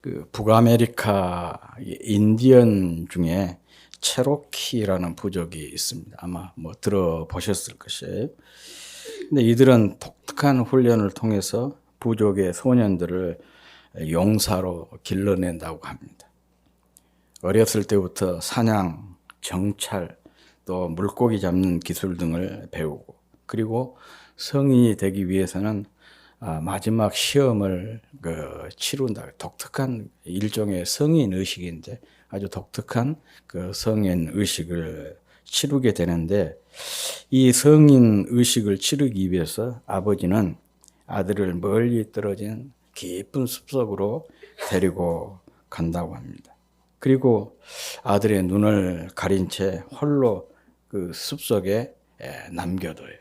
그 북아메리카 인디언 중에 체로키라는 부족이 있습니다. 아마 뭐 들어보셨을 것이에요. 근데 이들은 독특한 훈련을 통해서 부족의 소년들을 용사로 길러낸다고 합니다. 어렸을 때부터 사냥, 정찰, 또 물고기 잡는 기술 등을 배우고, 그리고 성인이 되기 위해서는 마지막 시험을 치룬다. 독특한 일종의 성인 의식인데 아주 독특한 그 성인 의식을 치르게 되는데, 이 성인 의식을 치르기 위해서 아버지는 아들을 멀리 떨어진 깊은 숲속으로 데리고 간다고 합니다. 그리고 아들의 눈을 가린 채 홀로 그 숲속에 남겨둬요.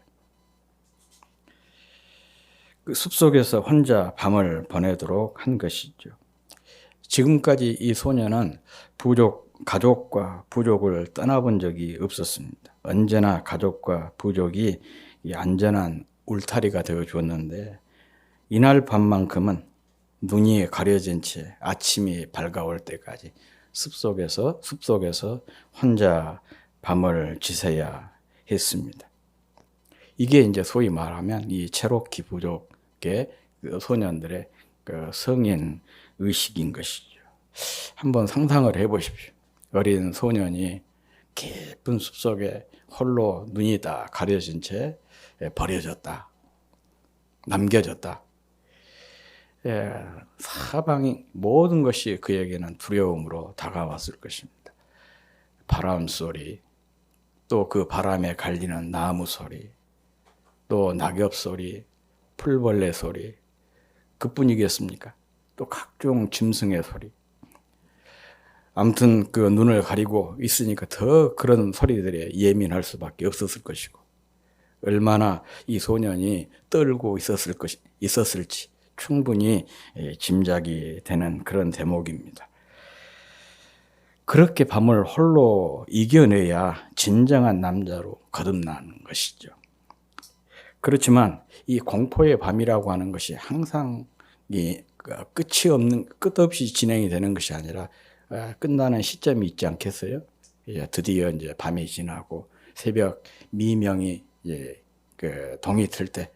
그 숲속에서 혼자 밤을 보내도록 한 것이죠. 지금까지 이 소녀는 가족과 부족을 떠나본 적이 없었습니다. 언제나 가족과 부족이 이 안전한 울타리가 되어 주었는데, 이날 밤만큼은 눈이 가려진 채 아침이 밝아올 때까지 숲속에서 혼자 밤을 지새야 했습니다. 이게 이제 소위 말하면 이 체로키 부족의 그 소년들의 그 성인 의식인 것이죠. 한번 상상을 해보십시오. 어린 소년이 깊은 숲속에 홀로 눈이 다 가려진 채 버려졌다, 남겨졌다. 사방이 모든 것이 그에게는 두려움으로 다가왔을 것입니다. 바람 소리, 또 그 바람에 갈리는 나무 소리, 또 낙엽 소리, 풀벌레 소리, 그뿐이겠습니까? 또 각종 짐승의 소리. 아무튼 그 눈을 가리고 있으니까 더 그런 소리들에 예민할 수밖에 없었을 것이고, 얼마나 이 소년이 떨고 있었을지 충분히 짐작이 되는 그런 대목입니다. 그렇게 밤을 홀로 이겨내야 진정한 남자로 거듭나는 것이죠. 그렇지만 이 공포의 밤이라고 하는 것이 항상 끝없이 진행이 되는 것이 아니라 끝나는 시점이 있지 않겠어요? 드디어 이제 밤이 지나고 새벽 미명이 동이 틀 때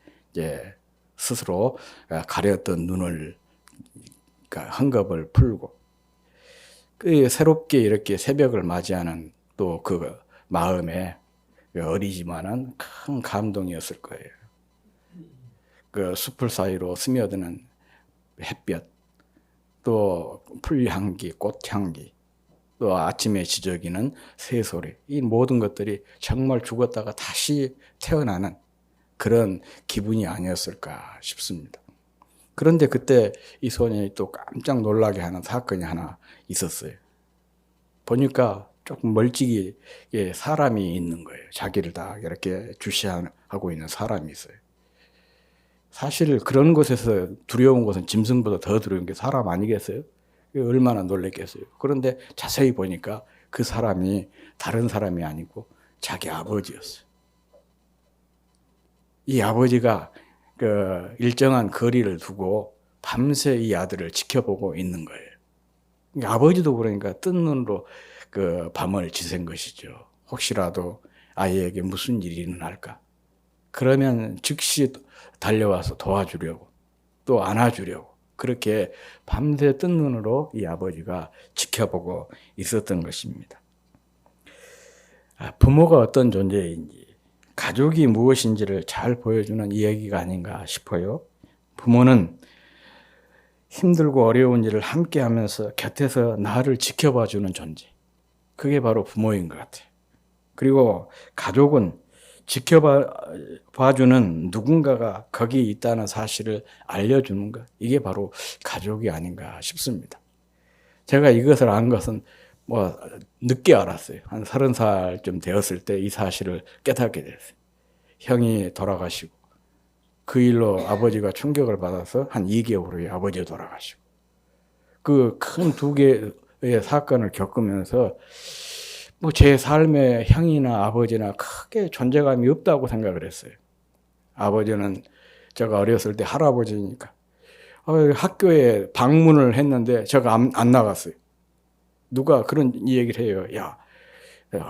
스스로 가렸던 눈을 헝겊을 풀고 새롭게 이렇게 새벽을 맞이하는 또 그 마음에 어리지만은 큰 감동이었을 거예요. 그 숲을 사이로 스며드는 햇볕, 또 풀향기, 꽃향기, 또 아침에 지저귀는 새소리, 이 모든 것들이 정말 죽었다가 다시 태어나는 그런 기분이 아니었을까 싶습니다. 그런데 그때 이 소년이 또 깜짝 놀라게 하는 사건이 하나 있었어요. 보니까 조금 멀찍이 사람이 있는 거예요. 자기를 다 이렇게 주시하고 있는 사람이 있어요. 사실 그런 곳에서 두려운 것은 짐승보다 더 두려운 게 사람 아니겠어요? 얼마나 놀랬겠어요. 그런데 자세히 보니까 그 사람이 다른 사람이 아니고 자기 아버지였어요. 이 아버지가 그 일정한 거리를 두고 밤새 이 아들을 지켜보고 있는 거예요. 아버지도 그러니까 뜬 눈으로 그 밤을 지샌 것이죠. 혹시라도 아이에게 무슨 일이 일어날까? 그러면 즉시 달려와서 도와주려고, 또 안아주려고, 그렇게 밤새 뜬 눈으로 이 아버지가 지켜보고 있었던 것입니다. 부모가 어떤 존재인지, 가족이 무엇인지를 잘 보여주는 이야기가 아닌가 싶어요. 부모는 힘들고 어려운 일을 함께 하면서 곁에서 나를 지켜봐주는 존재. 그게 바로 부모인 것 같아요. 그리고 가족은 지켜봐주는 누군가가 거기 있다는 사실을 알려주는 것. 이게 바로 가족이 아닌가 싶습니다. 제가 이것을 안 것은 늦게 알았어요. 한 30살쯤 되었을 때 이 사실을 깨닫게 됐어요. 형이 돌아가시고 그 일로 아버지가 충격을 받아서 한 2개월 후에 아버지가 돌아가시고, 그 큰 두 개의 사건을 겪으면서 제 삶에 형이나 아버지나 크게 존재감이 없다고 생각을 했어요. 아버지는 제가 어렸을 때 할아버지니까 학교에 방문을 했는데 제가 안 나갔어요. 누가 그런 얘기를 해요. 야,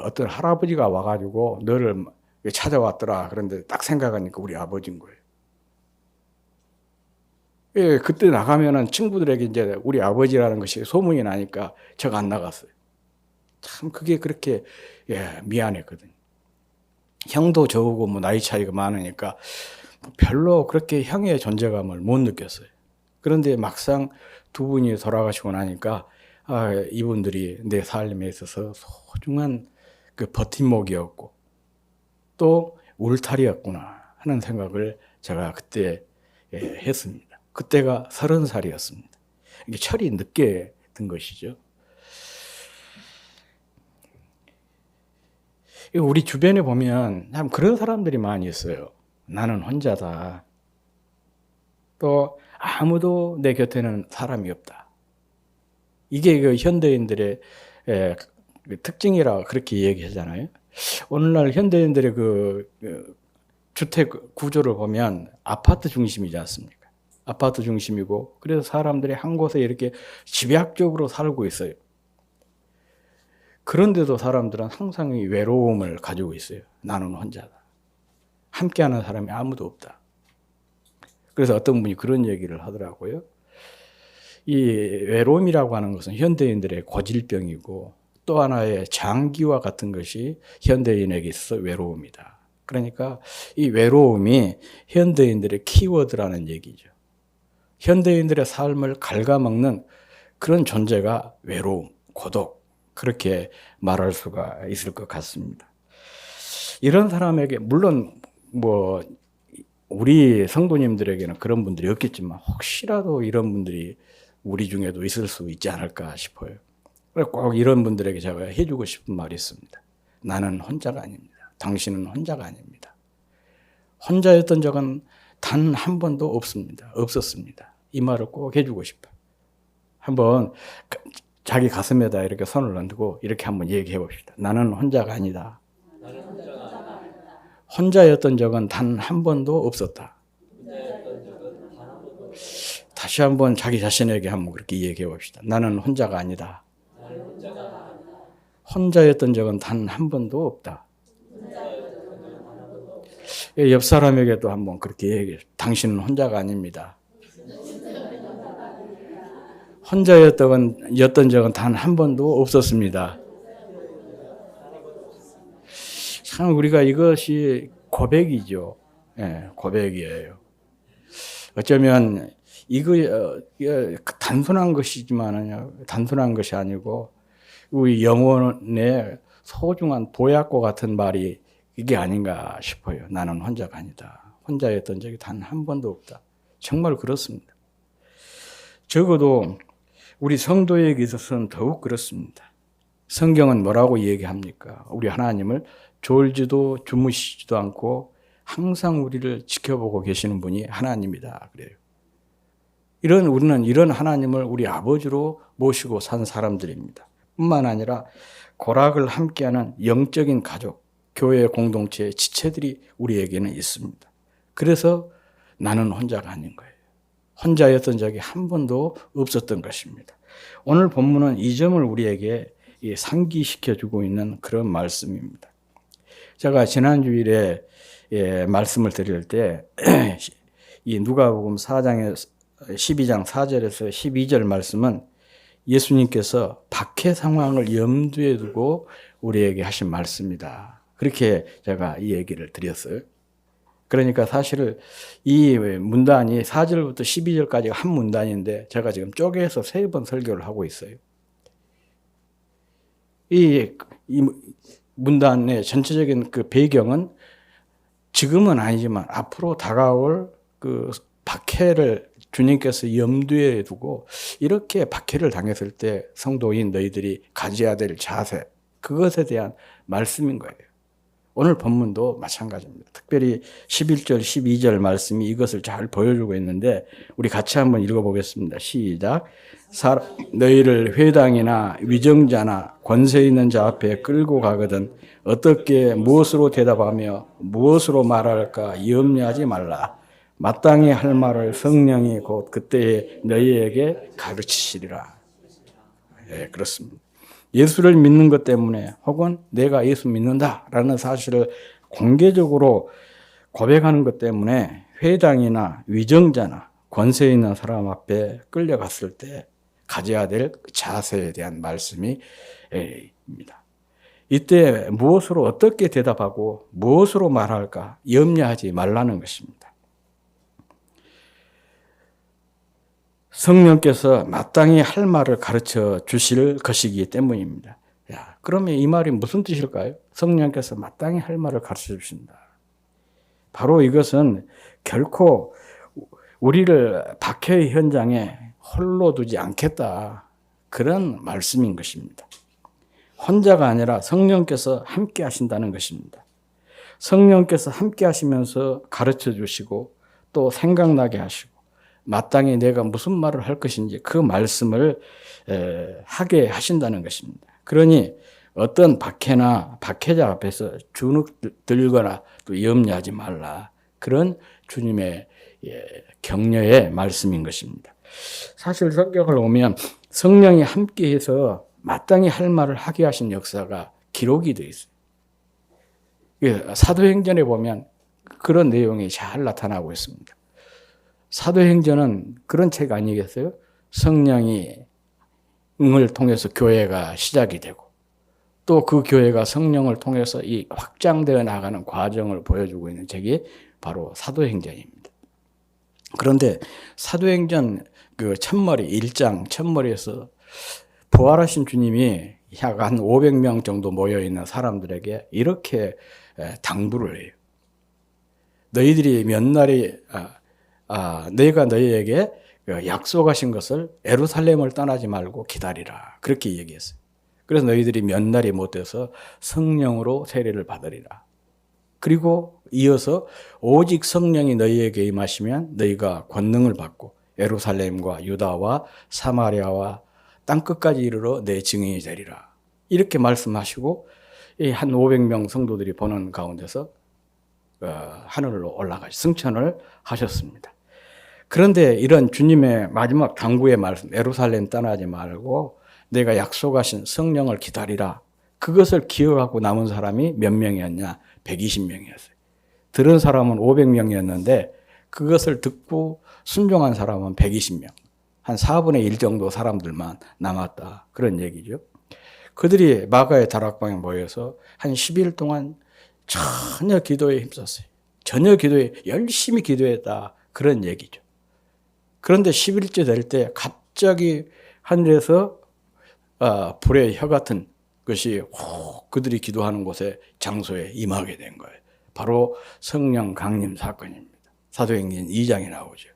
어떤 할아버지가 와가지고 너를 찾아왔더라. 그런데 딱 생각하니까 우리 아버지인 거예요. 예, 그때 나가면은 친구들에게 이제 우리 아버지라는 것이 소문이 나니까 제가 안 나갔어요. 참 그게 그렇게 미안했거든요. 형도 저하고 뭐 나이 차이가 많으니까 별로 그렇게 형의 존재감을 못 느꼈어요. 그런데 막상 두 분이 돌아가시고 나니까 이분들이 내 삶에 있어서 소중한 그 버팀목이었고 또 울타리였구나 하는 생각을 제가 그때 했습니다. 그때가 30살이었습니다. 이게 철이 늦게 든 것이죠. 우리 주변에 보면 참 그런 사람들이 많이 있어요. 나는 혼자다. 또 아무도 내 곁에는 사람이 없다. 이게 그 현대인들의 특징이라 그렇게 얘기하잖아요. 오늘날 현대인들의 그 주택 구조를 보면 아파트 중심이지 않습니까? 아파트 중심이고 그래서 사람들이 한 곳에 이렇게 집약적으로 살고 있어요. 그런데도 사람들은 항상 이 외로움을 가지고 있어요. 나는 혼자다. 함께하는 사람이 아무도 없다. 그래서 어떤 분이 그런 얘기를 하더라고요. 이 외로움이라고 하는 것은 현대인들의 고질병이고 또 하나의 장기와 같은 것이 현대인에게 있어서 외로움이다. 그러니까 이 외로움이 현대인들의 키워드라는 얘기죠. 현대인들의 삶을 갉아먹는 그런 존재가 외로움, 고독, 그렇게 말할 수가 있을 것 같습니다. 이런 사람에게 물론 뭐 우리 성도님들에게는 그런 분들이 없겠지만 혹시라도 이런 분들이 우리 중에도 있을 수 있지 않을까 싶어요. 꼭 이런 분들에게 제가 해주고 싶은 말이 있습니다. 나는 혼자가 아닙니다. 당신은 혼자가 아닙니다. 혼자였던 적은 단 한 번도 없었습니다. 이 말을 꼭 해주고 싶어요. 한번 자기 가슴에다 이렇게 손을 얹고 이렇게 한번 얘기해 봅시다. 나는 혼자가 아니다. 혼자였던 적은 단 한 번도 없었다. 다시 한번 자기 자신에게 한번 그렇게 얘기해 봅시다. 나는 혼자가 아니다. 혼자였던 적은 단 한 번도 없다. 옆 사람에게도 한번 그렇게 얘기해. 당신은 혼자가 아닙니다. 혼자였던 적은 단 한 번도 없었습니다. 참 우리가 이것이 고백이죠. 고백이에요. 어쩌면 이거 단순한 것이지만 단순한 것이 아니고 우리 영혼의 소중한 보약과 같은 말이 이게 아닌가 싶어요. 나는 혼자가 아니다. 혼자였던 적이 단 한 번도 없다. 정말 그렇습니다. 적어도 우리 성도에게 있어서는 더욱 그렇습니다. 성경은 뭐라고 얘기합니까? 우리 하나님을 졸지도 주무시지도 않고 항상 우리를 지켜보고 계시는 분이 하나님이다. 그래요. 우리는 이런 하나님을 우리 아버지로 모시고 산 사람들입니다. 뿐만 아니라 고락을 함께하는 영적인 가족, 교회 공동체의 지체들이 우리에게는 있습니다. 그래서 나는 혼자가 아닌 거예요. 혼자였던 적이 한 번도 없었던 것입니다. 오늘 본문은 이 점을 우리에게 상기시켜주고 있는 그런 말씀입니다. 제가 지난 주일에 말씀을 드릴 때 이 누가복음 12장 4절에서 12절 말씀은 예수님께서 박해 상황을 염두에 두고 우리에게 하신 말씀이다. 그렇게 제가 이 얘기를 드렸어요. 그러니까 사실 이 문단이 4절부터 12절까지가 한 문단인데 제가 지금 쪼개서 3번 설교를 하고 있어요. 이 문단의 전체적인 그 배경은 지금은 아니지만 앞으로 다가올 그 박해를 주님께서 염두에 두고 이렇게 박해를 당했을 때 성도인 너희들이 가져야 될 자세, 그것에 대한 말씀인 거예요. 오늘 본문도 마찬가지입니다. 특별히 11절, 12절 말씀이 이것을 잘 보여주고 있는데 우리 같이 한번 읽어보겠습니다. 시작. 너희를 회당이나 위정자나 권세 있는 자 앞에 끌고 가거든 어떻게 무엇으로 대답하며 무엇으로 말할까 염려하지 말라. 마땅히 할 말을 성령이 곧 그때에 너희에게 가르치시리라. 예, 그렇습니다. 예수를 믿는 것 때문에 혹은 내가 예수 믿는다라는 사실을 공개적으로 고백하는 것 때문에 회당이나 위정자나 권세 있는 사람 앞에 끌려갔을 때 가져야 될 자세에 대한 말씀이 입니다. 이때 무엇으로 어떻게 대답하고 무엇으로 말할까 염려하지 말라는 것입니다. 성령께서 마땅히 할 말을 가르쳐 주실 것이기 때문입니다. 그러면 이 말이 무슨 뜻일까요? 성령께서 마땅히 할 말을 가르쳐 주신다. 바로 이것은 결코 우리를 박해의 현장에 홀로 두지 않겠다. 그런 말씀인 것입니다. 혼자가 아니라 성령께서 함께 하신다는 것입니다. 성령께서 함께 하시면서 가르쳐 주시고 또 생각나게 하시고 마땅히 내가 무슨 말을 할 것인지 그 말씀을 하게 하신다는 것입니다. 그러니 어떤 박해나 박해자 앞에서 주눅 들거나 또 염려하지 말라. 그런 주님의 격려의 말씀인 것입니다. 사실 성경을 보면 성령이 함께해서 마땅히 할 말을 하게 하신 역사가 기록이 되어 있어요. 사도행전에 보면 그런 내용이 잘 나타나고 있습니다. 사도행전은 그런 책 아니겠어요? 성령이 을 통해서 교회가 시작이 되고 또 그 교회가 성령을 통해서 이 확장되어 나가는 과정을 보여주고 있는 책이 바로 사도행전입니다. 그런데 사도행전 그 첫머리 1장 첫머리에서 부활하신 주님이 약 한 500명 정도 모여있는 사람들에게 이렇게 당부를 해요. 너희들이 몇 날이 내가 너희에게 약속하신 것을 예루살렘을 떠나지 말고 기다리라. 그렇게 얘기했어요. 그래서 너희들이 몇 날이 못 돼서 성령으로 세례를 받으리라. 그리고 이어서 오직 성령이 너희에게 임하시면 너희가 권능을 받고 예루살렘과 유다와 사마리아와 땅끝까지 이르러 내 증인이 되리라. 이렇게 말씀하시고 한 500명 성도들이 보는 가운데서 하늘로 올라가시 승천을 하셨습니다. 그런데 이런 주님의 마지막 당부의 말씀, 예루살렘 떠나지 말고 내가 약속하신 성령을 기다리라. 그것을 기억하고 남은 사람이 몇 명이었냐? 120명이었어요. 들은 사람은 500명이었는데 그것을 듣고 순종한 사람은 120명. 한 4분의 1 정도 사람들만 남았다. 그런 얘기죠. 그들이 마가의 다락방에 모여서 한 10일 동안 전혀 기도에 힘썼어요. 전혀 기도에 열심히 기도했다. 그런 얘기죠. 그런데 10일째 될 때 갑자기 하늘에서 불의 혀 같은 것이 그들이 기도하는 곳에 장소에 임하게 된 거예요. 바로 성령 강림 사건입니다. 사도행전 2장에 나오죠.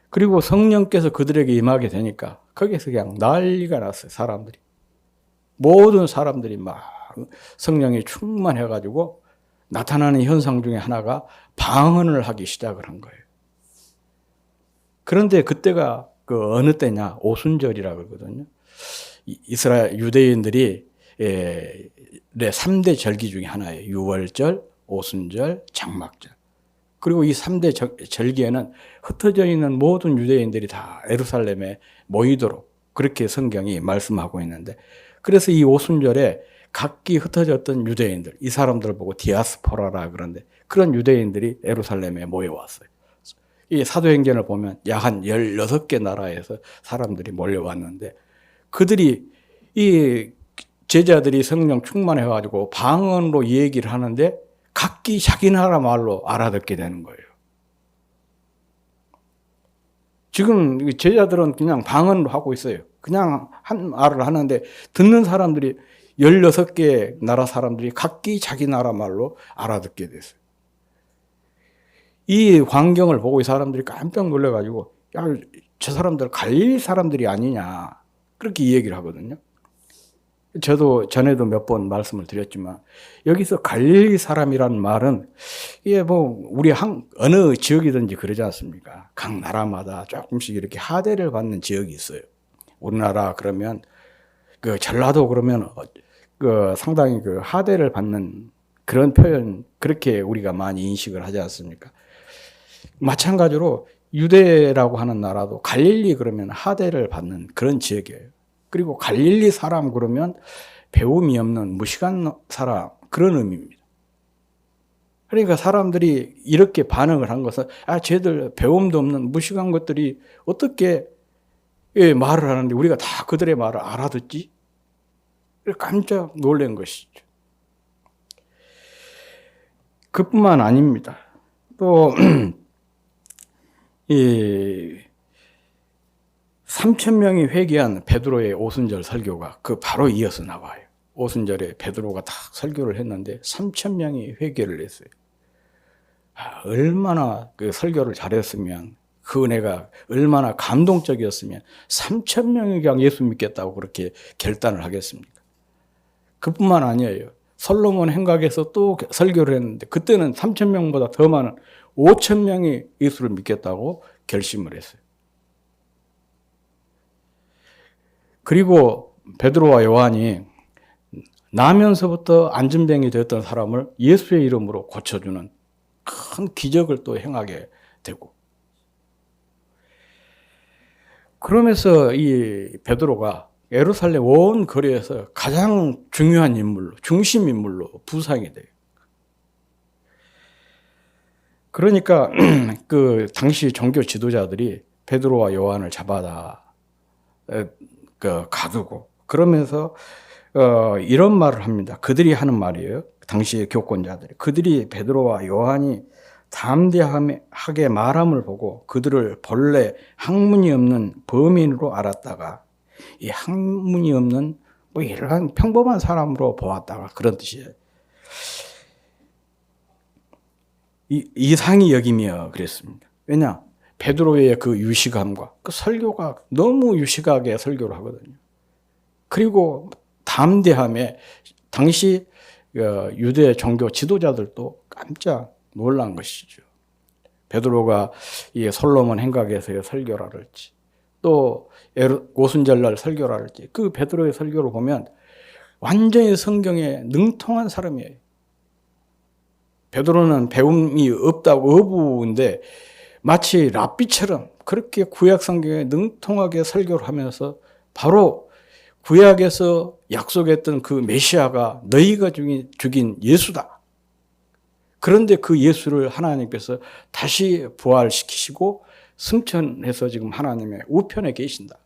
그리고 성령께서 그들에게 임하게 되니까 거기서 그냥 난리가 났어요. 사람들이. 모든 사람들이 막 성령이 충만해가지고 나타나는 현상 중에 하나가 방언을 하기 시작을 한 거예요. 그런데 그때가 그 어느 때냐? 오순절이라 그러거든요. 이스라엘 유대인들이 3대 절기 중에 하나예요. 유월절, 오순절, 장막절. 그리고 이 3대 절기에는 흩어져 있는 모든 유대인들이 다 예루살렘에 모이도록 그렇게 성경이 말씀하고 있는데 그래서 이 오순절에 각기 흩어졌던 유대인들, 이 사람들을 보고 디아스포라라 그러는데 그런 유대인들이 예루살렘에 모여왔어요. 이 사도행전을 보면 약 한 16개 나라에서 사람들이 몰려왔는데 그들이 이 제자들이 성령 충만해가지고 방언으로 얘기를 하는데 각기 자기 나라 말로 알아듣게 되는 거예요. 지금 제자들은 그냥 방언으로 하고 있어요. 그냥 한 말을 하는데 듣는 사람들이 16개 나라 사람들이 각기 자기 나라 말로 알아듣게 됐어요. 이 광경을 보고 이 사람들이 깜짝 놀라가지고 야, 저 사람들 갈릴리 사람들이 아니냐 그렇게 이 얘기를 하거든요. 저도 전에도 몇 번 말씀을 드렸지만 여기서 갈릴리 사람이라는 말은 이게 뭐 우리 어느 지역이든지 그러지 않습니까? 각 나라마다 조금씩 이렇게 하대를 받는 지역이 있어요. 우리나라 그러면 그 전라도 그러면 그 상당히 그 하대를 받는 그런 표현 그렇게 우리가 많이 인식을 하지 않습니까? 마찬가지로 유대라고 하는 나라도 갈릴리 그러면 하대를 받는 그런 지역이에요. 그리고 갈릴리 사람 그러면 배움이 없는 무식한 사람, 그런 의미입니다. 그러니까 사람들이 이렇게 반응을 한 것은 쟤들 배움도 없는 무식한 것들이 어떻게 말을 하는데 우리가 다 그들의 말을 알아듣지? 깜짝 놀란 것이죠. 그뿐만 아닙니다. 또 3,000명이 회개한 베드로의 오순절 설교가 그 바로 이어서 나와요. 오순절에 베드로가 다 설교를 했는데 3,000명이 회개를 했어요. 얼마나 그 설교를 잘했으면, 그 은혜가 얼마나 감동적이었으면 3,000명이 그냥 예수 믿겠다고 그렇게 결단을 하겠습니까? 그뿐만 아니에요. 솔로몬 행각에서 또 설교를 했는데 그때는 3,000명보다 더 많은 5,000명이 예수를 믿겠다고 결심을 했어요. 그리고 베드로와 요한이 나면서부터 안진병이 되었던 사람을 예수의 이름으로 고쳐주는 큰 기적을 또 행하게 되고, 그러면서 이 베드로가 예루살렘 온 거리에서 가장 중요한 인물로, 중심 인물로 부상이 돼요. 그러니까 그 당시 종교 지도자들이 베드로와 요한을 잡아다 가두고, 그러면서 이런 말을 합니다. 그들이 하는 말이에요. 당시의 교권자들이. 그들이 베드로와 요한이 담대하게 말함을 보고 그들을 본래 학문이 없는 범인으로 알았다가 이 학문이 없는 이러한 평범한 사람으로 보았다가, 그런 뜻이에요. 이상히 여기며 그랬습니다. 왜냐? 베드로의 그 유식함과 그 설교가 너무 유식하게 설교를 하거든요. 그리고 담대함에 당시 유대 종교 지도자들도 깜짝 놀란 것이죠. 베드로가 이 솔로몬 행각에서의 설교라랄지, 또 오순절날 설교라랄지, 그 베드로의 설교를 보면 완전히 성경에 능통한 사람이에요. 베드로는 배움이 없다고 어부인데 마치 랍비처럼 그렇게 구약 성경에 능통하게 설교를 하면서 바로 구약에서 약속했던 그 메시아가 너희가 죽인 예수다. 그런데 그 예수를 하나님께서 다시 부활시키시고 승천해서 지금 하나님의 우편에 계신다.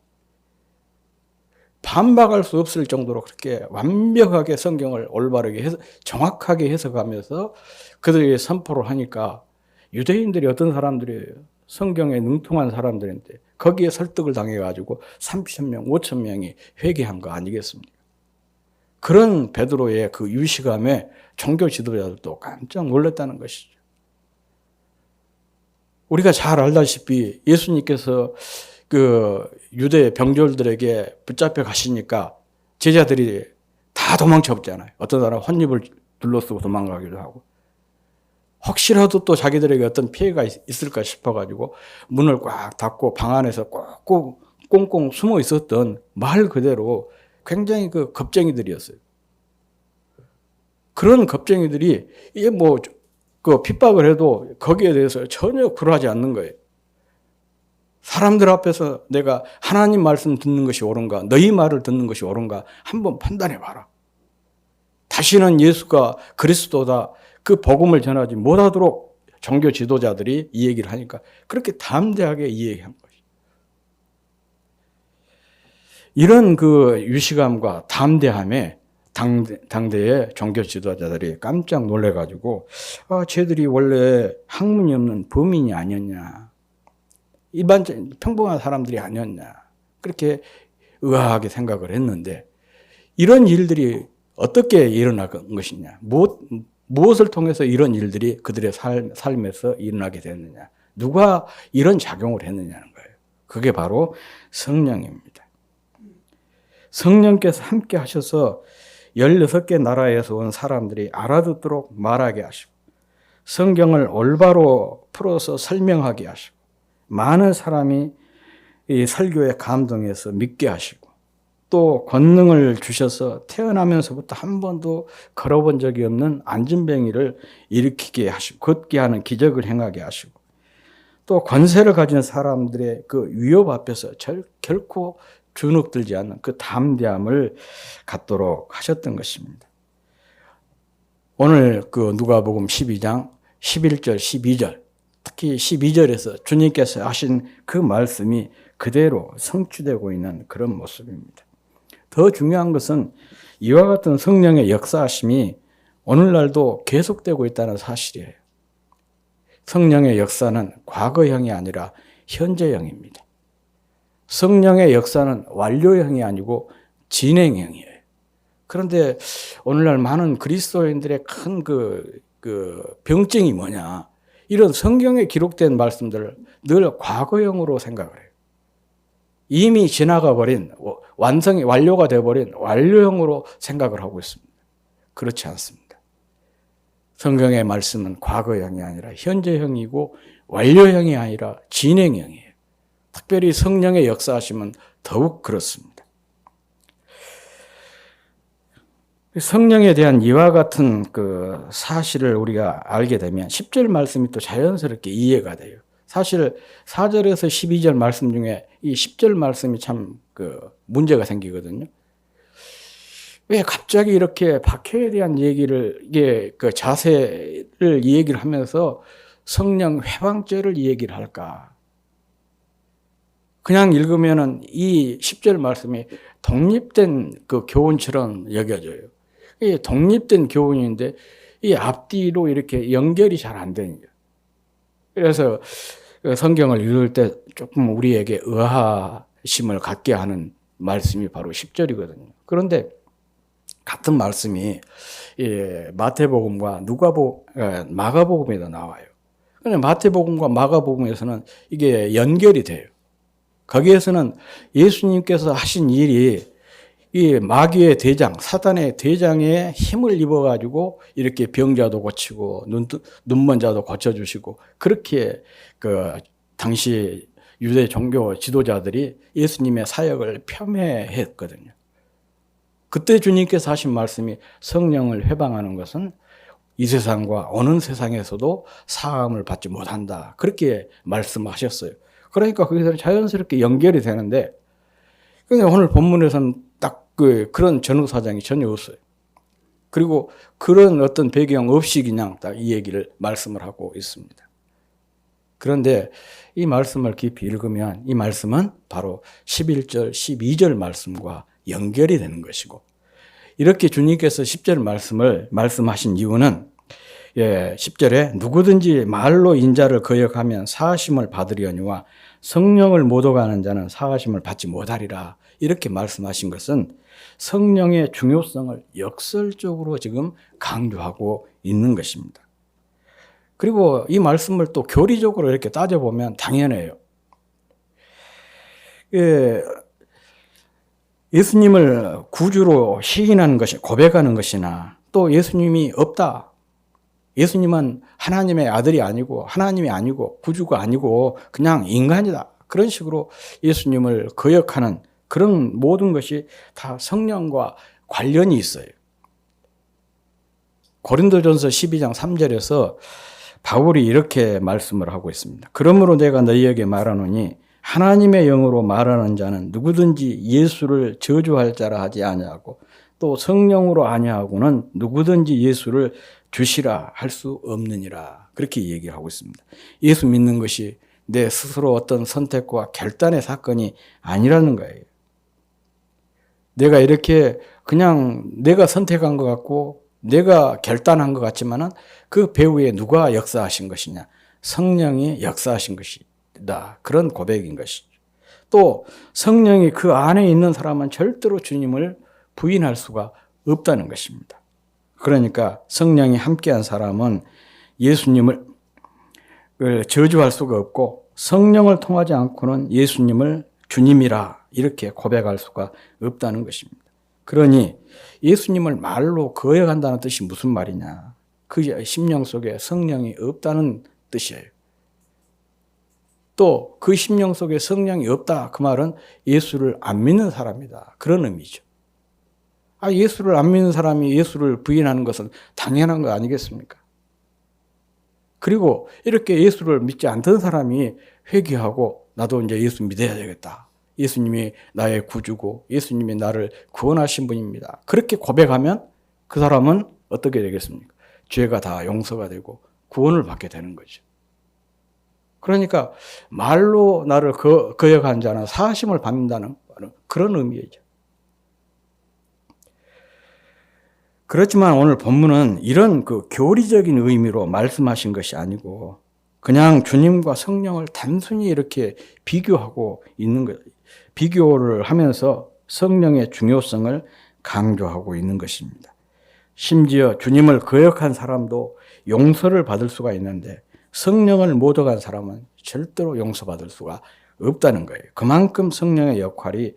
반박할 수 없을 정도로 그렇게 완벽하게 성경을 올바르게 정확하게 해석하면서 그들에게 선포를 하니까 유대인들이 어떤 사람들이에요? 성경에 능통한 사람들인데 거기에 설득을 당해가지고 3,000명, 5,000명이 회개한 거 아니겠습니까? 그런 베드로의 그 유시감에 종교 지도자들도 깜짝 놀랐다는 것이죠. 우리가 잘 알다시피 예수님께서 그 유대 병졸들에게 붙잡혀 가시니까 제자들이 다 도망쳐 없잖아요. 어떤 사람은 헛입을 둘러쓰고 도망가기도 하고, 혹시라도 또 자기들에게 어떤 피해가 있을까 싶어가지고 문을 꽉 닫고 방 안에서 꼭 꽁꽁 숨어 있었던 말 그대로 굉장히 그 겁쟁이들이었어요. 그런 겁쟁이들이 이게 그 핍박을 해도 거기에 대해서 전혀 굴하지 않는 거예요. 사람들 앞에서 내가 하나님 말씀 듣는 것이 옳은가, 너희 말을 듣는 것이 옳은가 한번 판단해 봐라. 다시는 예수가 그리스도다, 그 복음을 전하지 못하도록 종교 지도자들이 이 얘기를 하니까 그렇게 담대하게 이 얘기한 것이죠. 이런 그 유시감과 담대함에 당대의 종교 지도자들이 깜짝 놀래가지고 쟤들이 원래 학문이 없는 범인이 아니었냐, 일반 평범한 사람들이 아니었냐, 그렇게 의아하게 생각을 했는데, 이런 일들이 어떻게 일어난 것이냐, 무엇을 통해서 이런 일들이 그들의 삶에서 일어나게 됐느냐, 누가 이런 작용을 했느냐는 거예요. 그게 바로 성령입니다. 성령께서 함께 하셔서 16개 나라에서 온 사람들이 알아듣도록 말하게 하시고, 성경을 올바로 풀어서 설명하게 하시고, 많은 사람이 이 설교에 감동해서 믿게 하시고, 또 권능을 주셔서 태어나면서부터 한 번도 걸어본 적이 없는 안진뱅이를 일으키게 하시고 걷게 하는 기적을 행하게 하시고, 또 권세를 가진 사람들의 그 위협 앞에서 결코 주눅들지 않는 그 담대함을 갖도록 하셨던 것입니다. 오늘 그 누가복음 12장 11절, 12절, 특히 12절에서 주님께서 하신 그 말씀이 그대로 성취되고 있는 그런 모습입니다. 더 중요한 것은 이와 같은 성령의 역사하심이 오늘날도 계속되고 있다는 사실이에요. 성령의 역사는 과거형이 아니라 현재형입니다. 성령의 역사는 완료형이 아니고 진행형이에요. 그런데 오늘날 많은 그리스도인들의 큰 병증이 뭐냐? 이런 성경에 기록된 말씀들을 늘 과거형으로 생각을 해요. 이미 지나가 버린, 완료가 되어버린 완료형으로 생각을 하고 있습니다. 그렇지 않습니다. 성경의 말씀은 과거형이 아니라 현재형이고 완료형이 아니라 진행형이에요. 특별히 성령의 역사하심은 더욱 그렇습니다. 성령에 대한 이와 같은 그 사실을 우리가 알게 되면 10절 말씀이 또 자연스럽게 이해가 돼요. 사실 4절에서 12절 말씀 중에 이 10절 말씀이 참 문제가 생기거든요. 왜 갑자기 이렇게 박해에 대한 얘기를, 그 자세를 얘기를 하면서 성령 회방죄를 얘기를 할까? 그냥 읽으면은 이 10절 말씀이 독립된 그 교훈처럼 여겨져요. 이 독립된 교훈인데 이 앞뒤로 이렇게 연결이 잘 안 되는 거예요. 그래서 성경을 읽을 때 조금 우리에게 의아심을 갖게 하는 말씀이 바로 10절이거든요. 그런데 같은 말씀이 마태복음과 마가복음에도 나와요. 그런데 마태복음과 마가복음에서는 이게 연결이 돼요. 거기에서는 예수님께서 하신 일이 이 마귀의 대장, 사단의 대장에 힘을 입어가지고 이렇게 병자도 고치고 눈먼 자도 고쳐주시고 그렇게 당시 유대 종교 지도자들이 예수님의 사역을 폄훼했거든요. 그때 주님께서 하신 말씀이 성령을 회방하는 것은 이 세상과 오는 세상에서도 사함을 받지 못한다. 그렇게 말씀하셨어요. 그러니까 거기서 자연스럽게 연결이 되는데 오늘 본문에서는 딱 그런 전후사정이 전혀 없어요. 그리고 그런 어떤 배경 없이 그냥 딱 이 얘기를 말씀을 하고 있습니다. 그런데 이 말씀을 깊이 읽으면 이 말씀은 바로 11절, 12절 말씀과 연결이 되는 것이고 이렇게 주님께서 10절 말씀을 말씀하신 이유는 10절에 누구든지 말로 인자를 거역하면 사하심을 받으려니와 성령을 못 오가는 자는 사하심을 받지 못하리라 이렇게 말씀하신 것은 성령의 중요성을 역설적으로 지금 강조하고 있는 것입니다. 그리고 이 말씀을 또 교리적으로 이렇게 따져보면 당연해요. 예수님을 구주로 시인하는 것이 고백하는 것이나 또 예수님이 없다. 예수님은 하나님의 아들이 아니고 하나님이 아니고 구주가 아니고 그냥 인간이다. 그런 식으로 예수님을 거역하는 그런 모든 것이 다 성령과 관련이 있어요. 고린도전서 12장 3절에서 바울이 이렇게 말씀을 하고 있습니다. 그러므로 내가 너희에게 말하노니 하나님의 영으로 말하는 자는 누구든지 예수를 저주할 자라 하지 아니하고 또 성령으로 아니하고는 누구든지 예수를 주시라 할 수 없느니라. 그렇게 얘기를 하고 있습니다. 예수 믿는 것이 내 스스로 어떤 선택과 결단의 사건이 아니라는 거예요. 내가 이렇게 그냥 내가 선택한 것 같고 내가 결단한 것 같지만은 그 배후에 누가 역사하신 것이냐? 성령이 역사하신 것이다. 그런 고백인 것이죠. 또 성령이 그 안에 있는 사람은 절대로 주님을 부인할 수가 없다는 것입니다. 그러니까 성령이 함께한 사람은 예수님을 저주할 수가 없고 성령을 통하지 않고는 예수님을 주님이라 이렇게 고백할 수가 없다는 것입니다. 그러니 예수님을 말로 거역한다는 뜻이 무슨 말이냐? 그 심령 속에 성령이 없다는 뜻이에요. 또 그 심령 속에 성령이 없다. 그 말은 예수를 안 믿는 사람이다. 그런 의미죠. 예수를 안 믿는 사람이 예수를 부인하는 것은 당연한 거 아니겠습니까? 그리고 이렇게 예수를 믿지 않던 사람이 회개하고 나도 이제 예수 믿어야 되겠다. 예수님이 나의 구주고 예수님이 나를 구원하신 분입니다. 그렇게 고백하면 그 사람은 어떻게 되겠습니까? 죄가 다 용서가 되고 구원을 받게 되는 거죠. 그러니까 말로 나를 거역한 자는 사하심을 받는다는 그런 의미죠. 그렇지만 오늘 본문은 이런 그 교리적인 의미로 말씀하신 것이 아니고 그냥 주님과 성령을 단순히 이렇게 비교하고 있는 것, 비교를 하면서 성령의 중요성을 강조하고 있는 것입니다. 심지어 주님을 거역한 사람도 용서를 받을 수가 있는데 성령을 못 얻은 사람은 절대로 용서받을 수가 없다는 거예요. 그만큼 성령의 역할이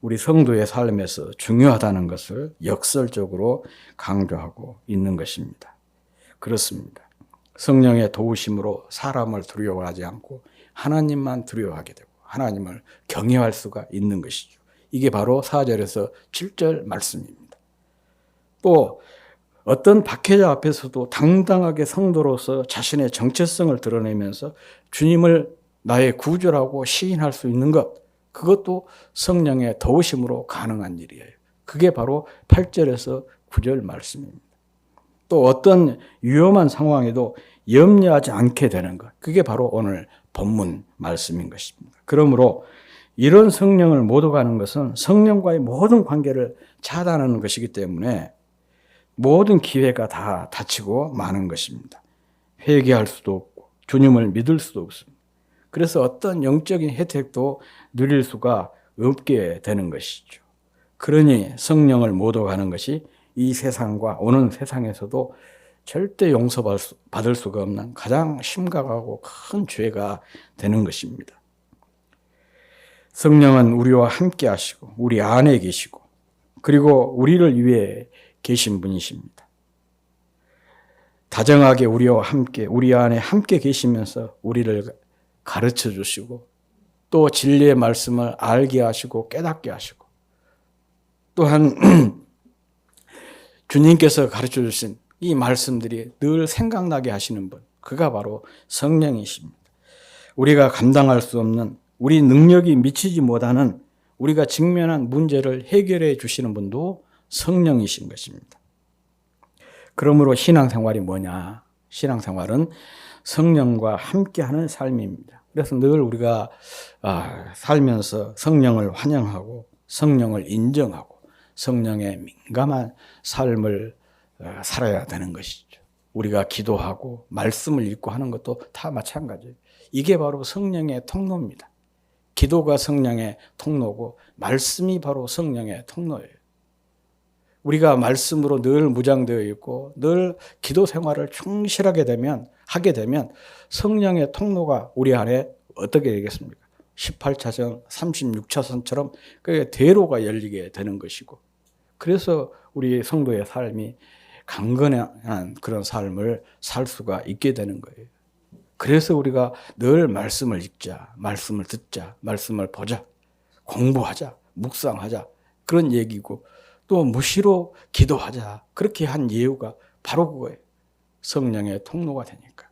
우리 성도의 삶에서 중요하다는 것을 역설적으로 강조하고 있는 것입니다. 그렇습니다. 성령의 도우심으로 사람을 두려워하지 않고 하나님만 두려워하게 되고 하나님을 경외할 수가 있는 것이죠. 이게 바로 4절에서 7절 말씀입니다. 또 어떤 박해자 앞에서도 당당하게 성도로서 자신의 정체성을 드러내면서 주님을 나의 구주라고 시인할 수 있는 것, 그것도 성령의 도우심으로 가능한 일이에요. 그게 바로 8절에서 9절 말씀입니다. 또 어떤 위험한 상황에도 염려하지 않게 되는 것, 그게 바로 오늘 본문 말씀인 것입니다. 그러므로 이런 성령을 못 얻어가는 것은 성령과의 모든 관계를 차단하는 것이기 때문에 모든 기회가 다 닫히고 마는 것입니다. 회개할 수도 없고 주님을 믿을 수도 없습니다. 그래서 어떤 영적인 혜택도 누릴 수가 없게 되는 것이죠. 그러니 성령을 못 얻어가는 것이 이 세상과 오는 세상에서도 절대 용서받을 수가 없는 가장 심각하고 큰 죄가 되는 것입니다. 성령은 우리와 함께 하시고 우리 안에 계시고 그리고 우리를 위해 계신 분이십니다. 다정하게 우리와 함께 우리 안에 함께 계시면서 우리를 가르쳐 주시고 또 진리의 말씀을 알게 하시고 깨닫게 하시고 또한 주님께서 가르쳐 주신 이 말씀들이 늘 생각나게 하시는 분, 그가 바로 성령이십니다. 우리가 감당할 수 없는 우리 능력이 미치지 못하는 우리가 직면한 문제를 해결해 주시는 분도 성령이신 것입니다. 그러므로 신앙생활이 뭐냐? 신앙생활은 성령과 함께하는 삶입니다. 그래서 늘 우리가 살면서 성령을 환영하고 성령을 인정하고 성령에 민감한 삶을 살아야 되는 것이죠. 우리가 기도하고 말씀을 읽고 하는 것도 다 마찬가지예요. 이게 바로 성령의 통로입니다. 기도가 성령의 통로고 말씀이 바로 성령의 통로예요. 우리가 말씀으로 늘 무장되어 있고 늘 기도 생활을 충실하게 하게 되면 성령의 통로가 우리 안에 어떻게 되겠습니까? 18차선, 36차선처럼 그 대로가 열리게 되는 것이고 그래서 우리 성도의 삶이 강건한 그런 삶을 살 수가 있게 되는 거예요. 그래서 우리가 늘 말씀을 읽자, 말씀을 듣자, 말씀을 보자, 공부하자, 묵상하자 그런 얘기고 또 무시로 기도하자 그렇게 한 이유가 바로 그거예요. 성령의 통로가 되니까.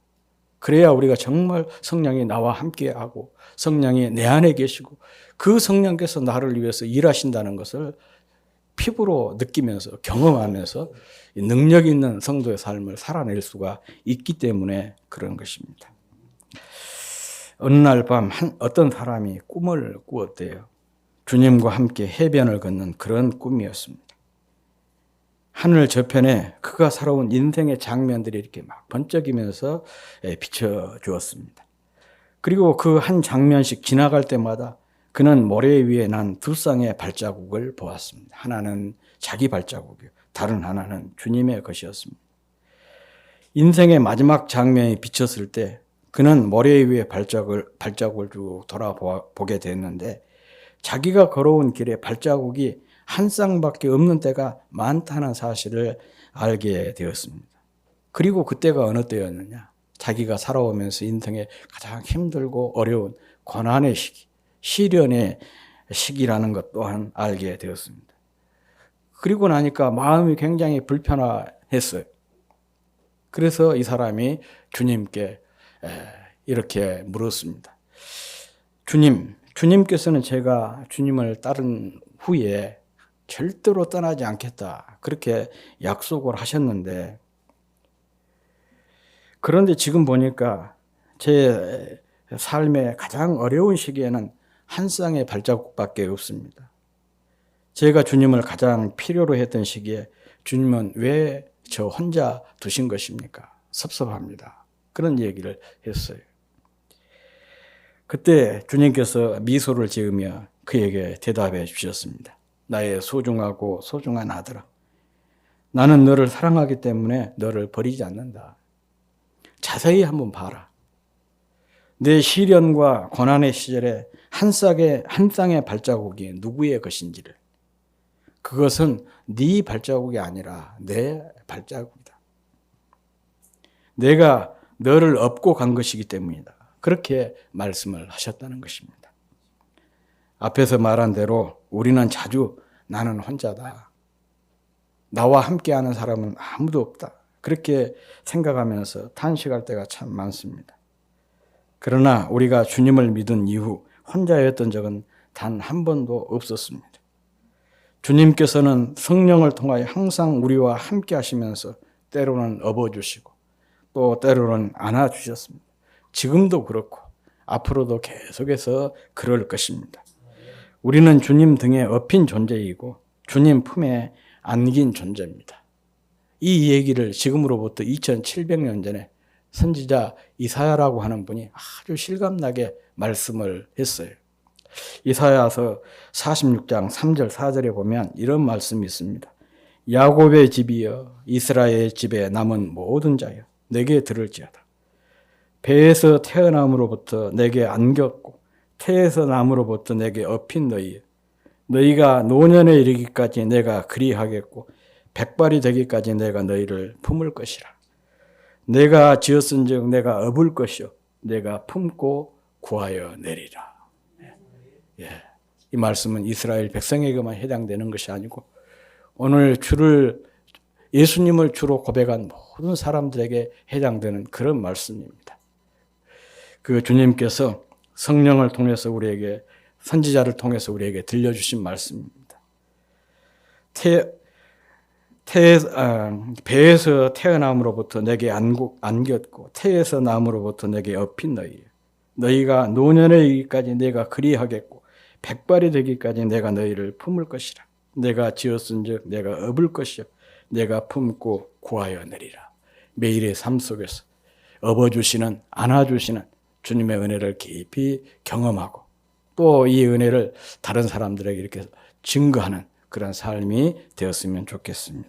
그래야 우리가 정말 성령이 나와 함께하고 성령이 내 안에 계시고 그 성령께서 나를 위해서 일하신다는 것을 피부로 느끼면서 경험하면서 능력 있는 성도의 삶을 살아낼 수가 있기 때문에 그런 것입니다. 어느 날 밤 어떤 사람이 꿈을 꾸었대요. 주님과 함께 해변을 걷는 그런 꿈이었습니다. 하늘 저편에 그가 살아온 인생의 장면들이 이렇게 막 번쩍이면서 비춰주었습니다. 그리고 그 한 장면씩 지나갈 때마다 그는 모래 위에 난 두 쌍의 발자국을 보았습니다. 하나는 자기 발자국이요, 다른 하나는 주님의 것이었습니다. 인생의 마지막 장면이 비쳤을 때 그는 모래 위에 발자국을 쭉 돌아보게 됐는데 자기가 걸어온 길에 발자국이 한 쌍밖에 없는 때가 많다는 사실을 알게 되었습니다. 그리고 그때가 어느 때였느냐? 자기가 살아오면서 인생에 가장 힘들고 어려운 고난의 시기, 시련의 시기라는 것 또한 알게 되었습니다. 그리고 나니까 마음이 굉장히 불편했어요. 그래서 이 사람이 주님께 이렇게 물었습니다. 주님께서는 제가 주님을 따른 후에 절대로 떠나지 않겠다, 그렇게 약속을 하셨는데, 그런데 지금 보니까 제 삶의 가장 어려운 시기에는 한 쌍의 발자국밖에 없습니다. 제가 주님을 가장 필요로 했던 시기에 주님은 왜 저 혼자 두신 것입니까? 섭섭합니다. 그런 얘기를 했어요. 그때 주님께서 미소를 지으며 그에게 대답해 주셨습니다. 나의 소중하고 소중한 아들아, 나는 너를 사랑하기 때문에 너를 버리지 않는다. 자세히 한번 봐라. 내 시련과 고난의 시절에 한 쌍의 발자국이 누구의 것인지를, 그것은 네 발자국이 아니라 내 발자국이다. 내가 너를 업고 간 것이기 때문이다. 그렇게 말씀을 하셨다는 것입니다. 앞에서 말한 대로 우리는 자주 나는 혼자다, 나와 함께하는 사람은 아무도 없다, 그렇게 생각하면서 탄식할 때가 참 많습니다. 그러나 우리가 주님을 믿은 이후 혼자였던 적은 단 한 번도 없었습니다. 주님께서는 성령을 통하여 항상 우리와 함께 하시면서 때로는 업어주시고 또 때로는 안아주셨습니다. 지금도 그렇고 앞으로도 계속해서 그럴 것입니다. 우리는 주님 등에 업힌 존재이고 주님 품에 안긴 존재입니다. 이 얘기를 지금으로부터 2700년 전에 선지자 이사야라고 하는 분이 아주 실감나게 말씀을 했어요. 이사야서 46장 3절 4절에 보면 이런 말씀이 있습니다. 야곱의 집이여, 이스라엘의 집에 남은 모든 자여, 내게 들을지어다. 배에서 태어남으로부터 내게 안겼고 태에서 남으로부터 내게 업힌 너희여, 너희가 노년에 이르기까지 내가 그리하겠고 백발이 되기까지 내가 너희를 품을 것이라. 내가 지었은즉 내가 업을 것이요 내가 품고 구하여 내리라. 이 말씀은 이스라엘 백성에게만 해당되는 것이 아니고 오늘 예수님을 주로 고백한 모든 사람들에게 해당되는 그런 말씀입니다. 그 주님께서 성령을 통해서 우리에게, 선지자를 통해서 우리에게 들려주신 말씀입니다. 배에서 태어남으로부터 내게 안겼고 태에서 남으로부터 내게 업힌 너희가 노년에 이르기까지 내가 그리하겠고 백발이 되기까지 내가 너희를 품을 것이라. 내가 지었은즉 내가 업을 것이요 내가 품고 구하여 내리라. 매일의 삶 속에서 업어주시는, 안아주시는 주님의 은혜를 깊이 경험하고 또 이 은혜를 다른 사람들에게 이렇게 증거하는 그런 삶이 되었으면 좋겠습니다.